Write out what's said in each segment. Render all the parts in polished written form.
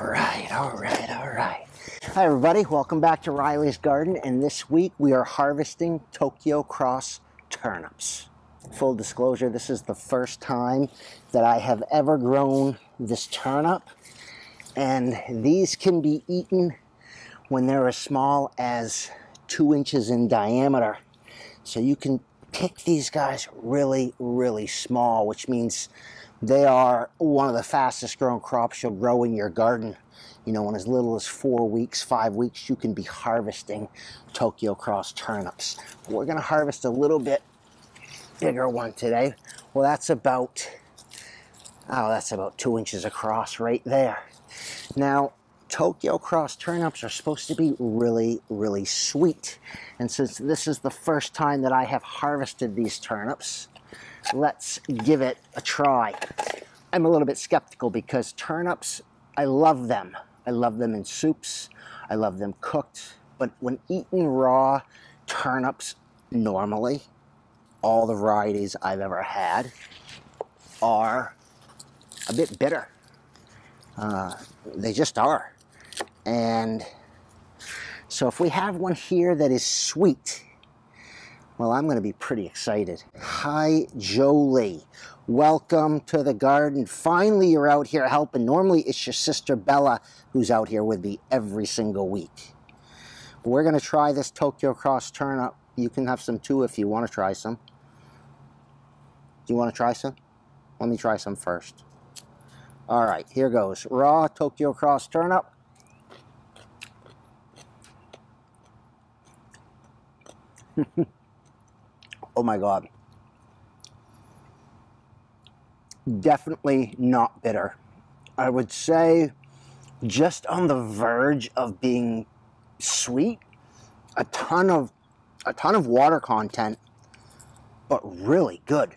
All right. Hi everybody, welcome back to Riley's Garden, and this week we are harvesting Tokyo Cross turnips. Full disclosure, this is the first time that I have ever grown this turnip, and these can be eaten when they're as small as 2 inches in diameter. So you can pick these guys really, really small, which means they are one of the fastest growing crops you'll grow in your garden. You know, in as little as 4 weeks, 5 weeks, you can be harvesting Tokyo Cross turnips. We're gonna harvest a little bit bigger one today. Well, that's about 2 inches across right there. Now, Tokyo Cross turnips are supposed to be really, really sweet. And since this is the first time that I have harvested these turnips, let's give it a try. I'm a little bit skeptical because turnips, I love them. I love them in soups. I love them cooked. But when eaten raw, turnips normally, all the varieties I've ever had, are a bit bitter. They just are. And so if we have one here that is sweet, well, I'm going to be pretty excited. Hi, Jolie. Welcome to the garden. Finally, you're out here helping. Normally, it's your sister Bella who's out here with me every single week. But we're going to try this Tokyo Cross turnip. You can have some too if you want to try some. Do you want to try some? Let me try some first. All right, here goes. Raw Tokyo Cross turnip. Oh my God. Definitely not bitter. I would say just on the verge of being sweet. A ton of water content, but really good.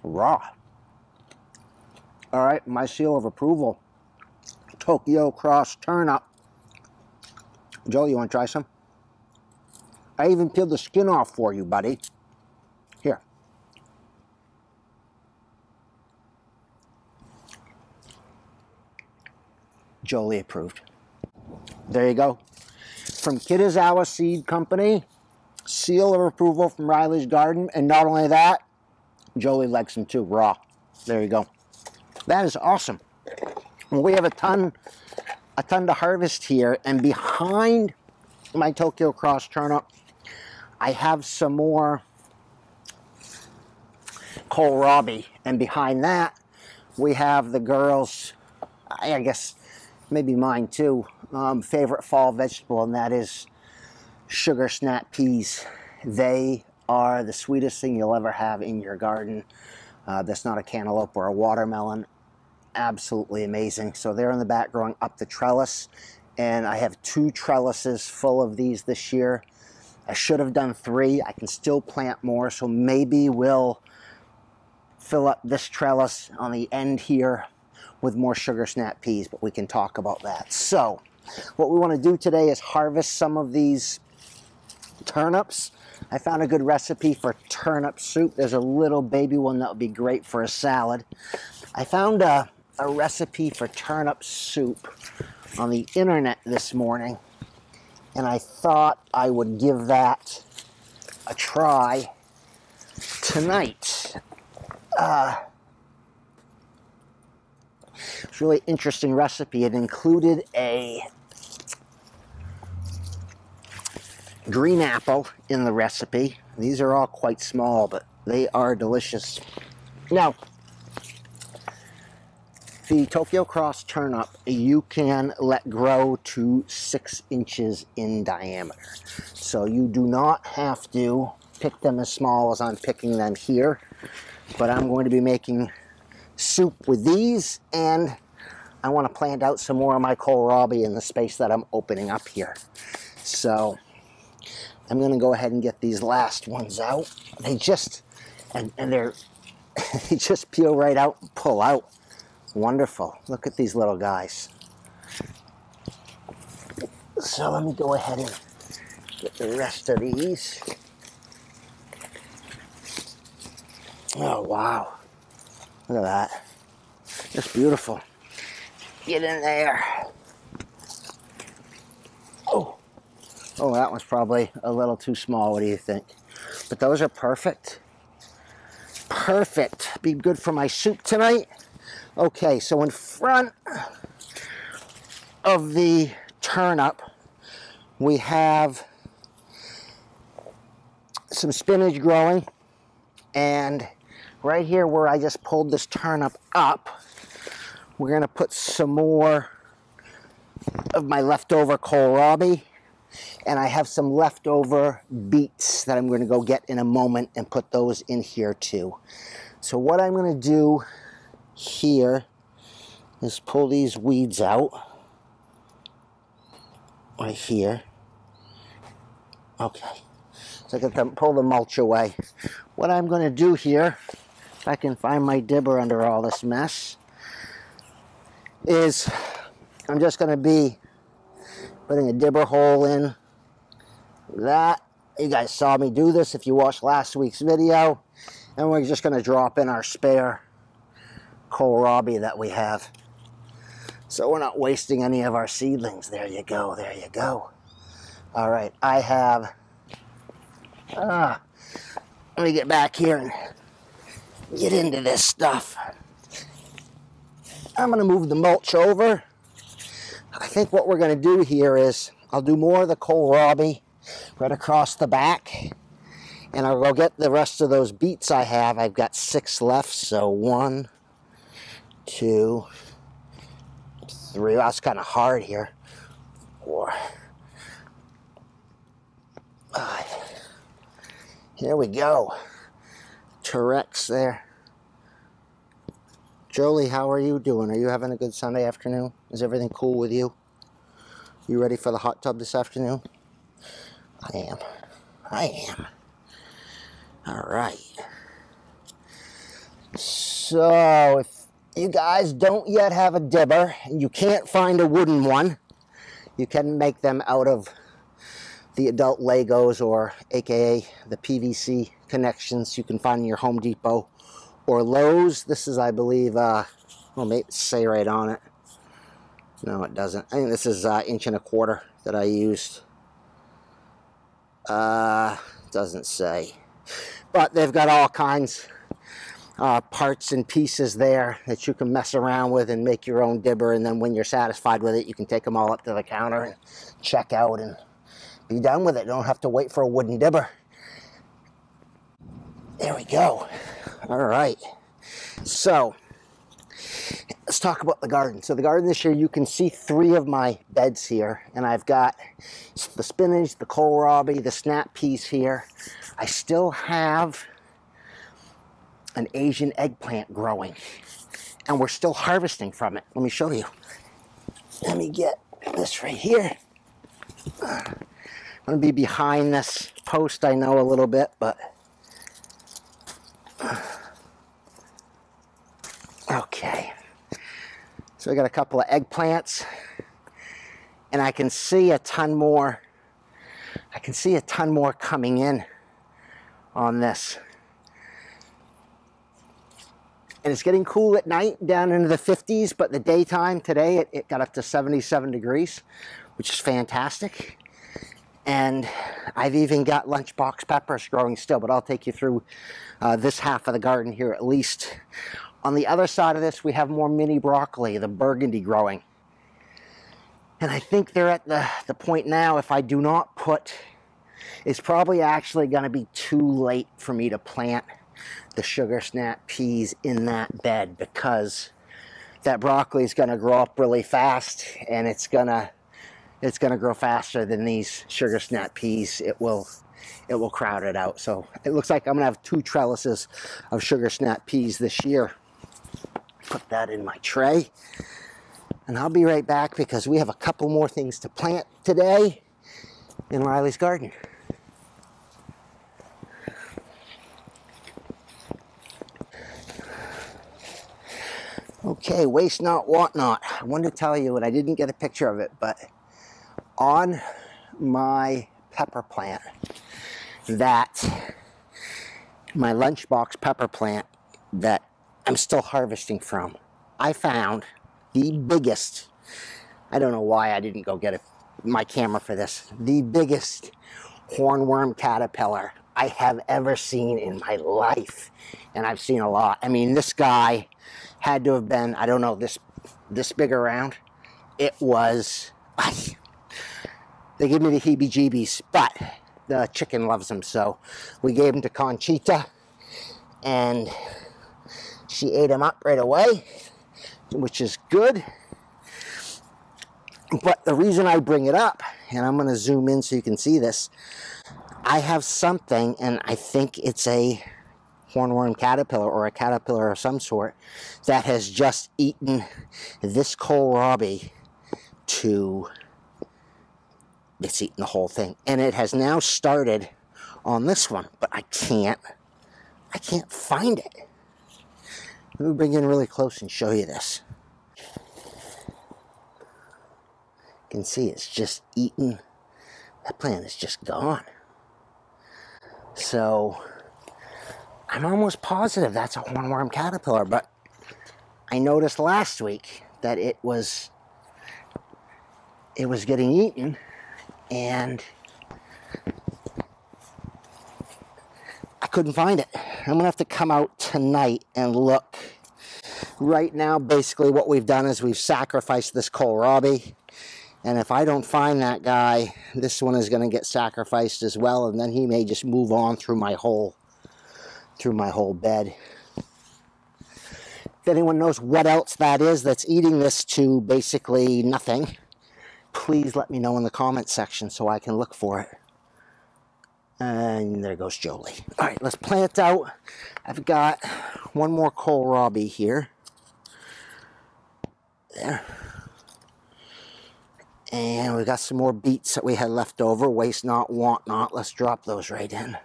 Raw. All right, my seal of approval. Tokyo Cross turnip. Joe, you want to try some? I even peeled the skin off for you, buddy. Here. Jolie approved. There you go. From Kitazawa Seed Company, seal of approval from Riley's Garden, and not only that, Jolie likes them too, raw. There you go. That is awesome. Well, we have a ton to harvest here, and behind my Tokyo Cross turnip, I have some more kohlrabi, and behind that we have the girls', I guess maybe mine too, favorite fall vegetable, and that is sugar snap peas. They are the sweetest thing you'll ever have in your garden. That's not a cantaloupe or a watermelon. Absolutely amazing. So they're in the back growing up the trellis, and I have 2 trellises full of these this year. I should have done 3. I can still plant more, so maybe we'll fill up this trellis on the end here with more sugar snap peas, but we can talk about that. So what we want to do today is harvest some of these turnips. I found a good recipe for turnip soup. There's a little baby one that would be great for a salad. I found a recipe for turnip soup on the internet this morning, and I thought I would give that a try tonight. It's a really interesting recipe. It included a green apple in the recipe. These are all quite small, but they are delicious. Now, the Tokyo Cross turnip, you can let grow to 6 inches in diameter. So you do not have to pick them as small as I'm picking them here, but I'm going to be making soup with these, and I want to plant out some more of my kohlrabi in the space that I'm opening up here. So I'm going to go ahead and get these last ones out. They just, and they're, they just peel right out and pull out. Wonderful. Look at these little guys. So let me go ahead and get the rest of these. Oh, wow. Look at that. Just beautiful. Get in there. Oh, oh, that one's probably a little too small. What do you think? But those are perfect. Perfect. Be good for my soup tonight. Okay, so in front of the turnip, we have some spinach growing, and right here where I just pulled this turnip up, we're going to put some more of my leftover kohlrabi, and I have some leftover beets that I'm going to go get in a moment and put those in here too. So what I'm going to do here is pull these weeds out right here. Okay, so I can pull the mulch away. What I'm going to do here, if I can find my dibber under all this mess, is I'm just going to be putting a dibber hole in that. You guys saw me do this if you watched last week's video. And we're just going to drop in our spare kohlrabi that we have. So we're not wasting any of our seedlings. There you go, there you go. All right, I have, let me get back here and get into this stuff. I'm going to move the mulch over. I think what we're going to do here is I'll do more of the kohlrabi right across the back, and I'll go get the rest of those beets I have. I've got 6 left, so 1, 2, 3. That's kind of hard here. 4, 5. Here we go. T-Rex there. Jolie, how are you doing? Are you having a good Sunday afternoon? Is everything cool with you? You ready for the hot tub this afternoon? I am. I am. All right. So, if you guys don't yet have a dibber and you can't find a wooden one, you can make them out of the adult Legos, or AKA the PVC connections you can find in your Home Depot or Lowe's. This is, I believe, well, maybe say right on it. No, it doesn't. I think this is 1.25 inches that I used. Doesn't say. But they've got all kinds parts and pieces there that you can mess around with and make your own dibber, and then when you're satisfied with it, you can take them all up to the counter and check out and be done with it. You don't have to wait for a wooden dibber. There we go. All right. So, let's talk about the garden. So the garden this year, you can see 3 of my beds here, and I've got the spinach, the kohlrabi, the snap peas here. I still have an Asian eggplant growing, and we're still harvesting from it. Let me show you. Let me get this right here. I'm going to be behind this post, I know, a little bit, but okay. So I got a couple of eggplants, and I can see a ton more. I can see a ton more coming in on this. And it's getting cool at night, down into the 50s, but the daytime today, it got up to 77 degrees, which is fantastic. And I've even got lunchbox peppers growing still, but I'll take you through this half of the garden here at least. On the other side of this, we have more mini broccoli, the burgundy, growing. And I think they're at the point now, if I do not put, it's probably actually going to be too late for me to plant the sugar snap peas in that bed, because that broccoli is going to grow up really fast, and it's going to grow faster than these sugar snap peas. It will crowd it out. So it looks like I'm going to have 2 trellises of sugar snap peas this year. Put that in my tray, and I'll be right back because we have a couple more things to plant today in Riley's garden. Okay, waste not, want not. I wanted to tell you, and I didn't get a picture of it, but on my pepper plant, that my lunchbox pepper plant that I'm still harvesting from, I found the biggest, I don't know why I didn't go get my camera for this, the biggest hornworm caterpillar I have ever seen in my life. And I've seen a lot. I mean, this guy had to have been, I don't know, this big around. It was, they gave me the heebie-jeebies, but the chicken loves them, so we gave them to Conchita, and she ate them up right away, which is good. But the reason I bring it up, and I'm going to zoom in so you can see this, I have something, and I think it's a hornworm caterpillar or a caterpillar of some sort that has just eaten this kohlrabi to, it's eaten the whole thing. And it has now started on this one, but I can't find it. Let me bring it in really close and show you this. You can see it's just eaten, that plant is just gone. So I'm almost positive that's a hornworm caterpillar, but I noticed last week that it was getting eaten, and I couldn't find it. I'm gonna have to come out tonight and look. Right now, basically what we've done is we've sacrificed this kohlrabi, and if I don't find that guy, this one is gonna get sacrificed as well, and then he may just move on through my whole bed. If anyone knows what else that is that's eating this to basically nothing, please let me know in the comment section so I can look for it. And there goes Jolie. All right, let's plant out. I've got one more kohlrabi here. There. And we got some more beets that we had left over. Waste not, want not. Let's drop those right in.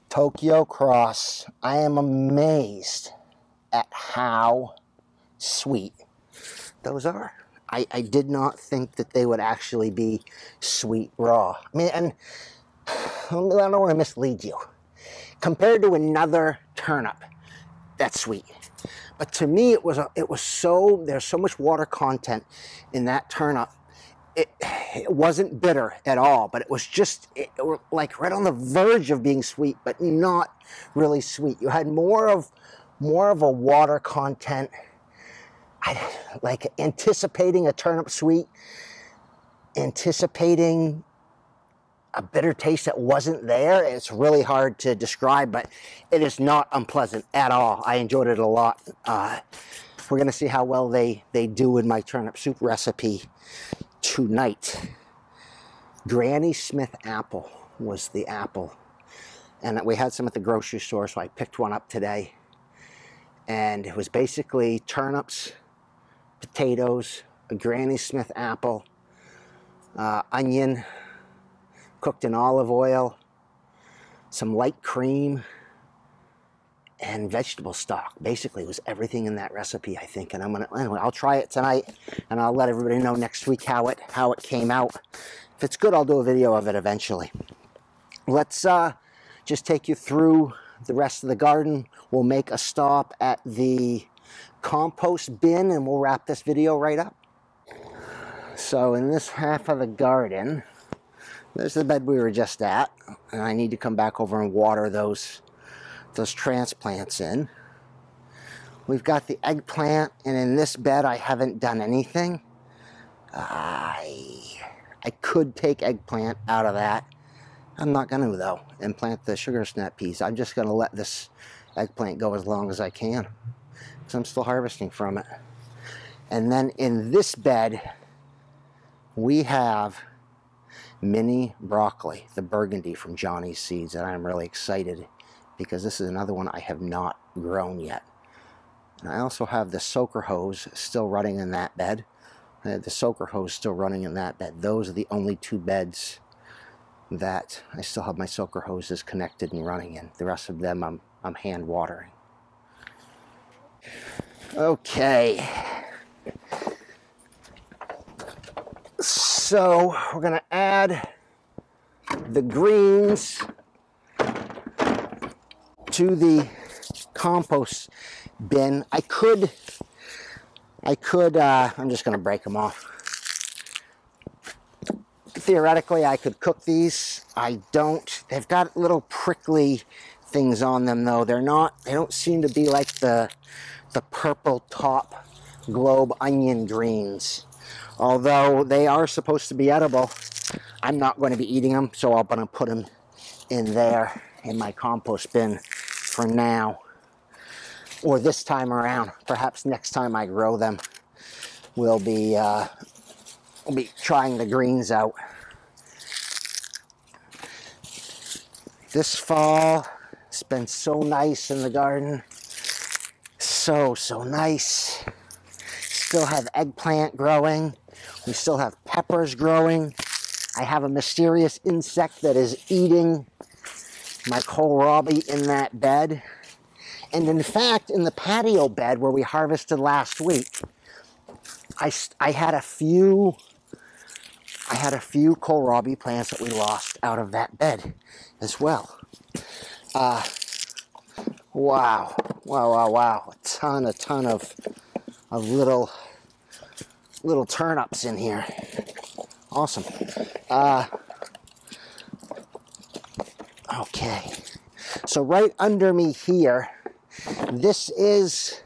Tokyo Cross. I am amazed at how sweet those are. I did not think that they would actually be sweet raw. I mean, and I don't want to mislead you. Compared to another turnip, that's sweet. But to me, there's so much water content in that turnip. It wasn't bitter at all, but it was just like right on the verge of being sweet, but not really sweet. You had more of a water content. Like anticipating a turnip sweet, anticipating a bitter taste that wasn't there. It's really hard to describe, but it is not unpleasant at all. I enjoyed it a lot. We're gonna see how well they do in my turnip soup recipe tonight. Granny Smith apple was the apple, and we had some at the grocery store, so I picked one up today. And it was basically turnips, potatoes, a Granny Smith apple, onion cooked in olive oil, some light cream, and vegetable stock. Basically, it was everything in that recipe, I think. And anyway, I'll try it tonight, and I'll let everybody know next week how it came out. If it's good, I'll do a video of it eventually. Let's just take you through the rest of the garden. We'll make a stop at the compost bin, and we'll wrap this video right up. So in this half of the garden, there's the bed we were just at, and I need to come back over and water those transplants in. We've got the eggplant, and in this bed I haven't done anything. I could take eggplant out of that. I'm not going to, though, and plant the sugar snap peas. I'm just going to let this eggplant go as long as I can, because I'm still harvesting from it. And then in this bed, we have mini broccoli, the burgundy from Johnny's Seeds, and I'm really excited because this is another one I have not grown yet. And I also have the soaker hose still running in that bed. I have the soaker hose still running in that bed. Those are the only two beds that I still have my soaker hoses connected and running in. The rest of them I'm hand watering. Okay. So we're going to add the greens to the compost bin. I'm just going to break them off. Theoretically, I could cook these. I don't. They've got little prickly things on them, though. They don't seem to be like the purple top globe onion greens. Although they are supposed to be edible, I'm not going to be eating them, so I'm going to put them in there in my compost bin for now. Or this time around. Perhaps next time I grow them, we'll be trying the greens out. This fall, it's been so nice in the garden. So nice. Still have eggplant growing. We still have peppers growing. I have a mysterious insect that is eating my kohlrabi in that bed. And in fact, in the patio bed where we harvested last week, I had a few kohlrabi plants that we lost out of that bed as well. Wow. A ton of little turnips in here. Awesome. Okay. So right under me here, this is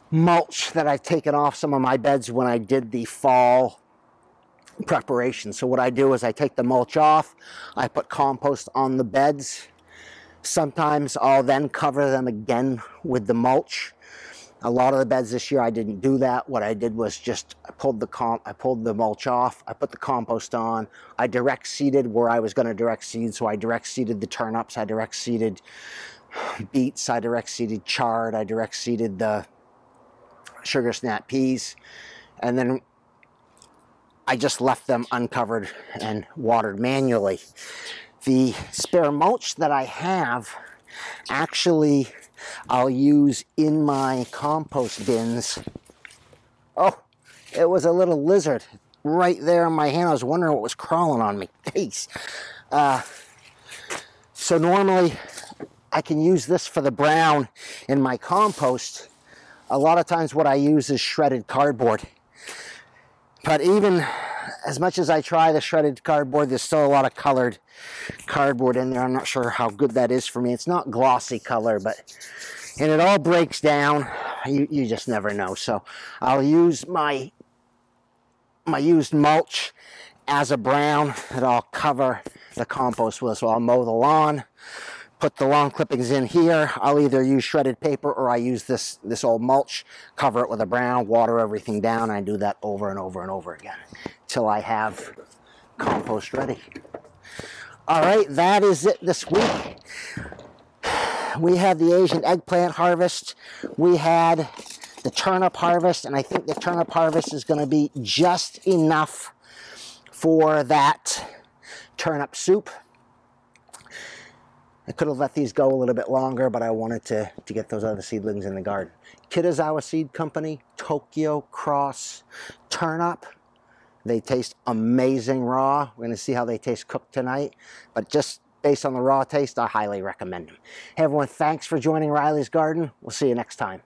mulch that I've taken off some of my beds when I did the fall preparation. So what I do is I take the mulch off, I put compost on the beds. Sometimes I'll then cover them again with the mulch. A lot of the beds this year I didn't do that. What I did was just I pulled the mulch off, I put the compost on, I direct seeded where I was going to direct seed. So I direct seeded the turnips, I direct seeded beets, I direct seeded chard, I direct seeded the sugar snap peas, and then I just left them uncovered and watered manually. The spare mulch that I have, actually, I'll use in my compost bins. Oh, it was a little lizard right there in my hand. I was wondering what was crawling on my face. So normally, I can use this for the brown in my compost. A lot of times what I use is shredded cardboard. But even as much as I try the shredded cardboard, there's still a lot of colored cardboard in there. I'm not sure how good that is for me. It's not glossy color, and it all breaks down. You just never know. So I'll use my used mulch as a brown that I'll cover the compost with. So I'll mow the lawn, put the lawn clippings in here. I'll either use shredded paper or I use this old mulch, cover it with a brown, water everything down. I do that over and over and over again till I have compost ready. All right, that is it this week. We had the Asian eggplant harvest. We had the turnip harvest, and I think the turnip harvest is going to be just enough for that turnip soup. I could have let these go a little bit longer, but I wanted to get those other seedlings in the garden. Kitazawa Seed Company, Tokyo Cross Turnip. They taste amazing raw. We're going to see how they taste cooked tonight. But just based on the raw taste, I highly recommend them. Hey everyone, thanks for joining Riley's Garden. We'll see you next time.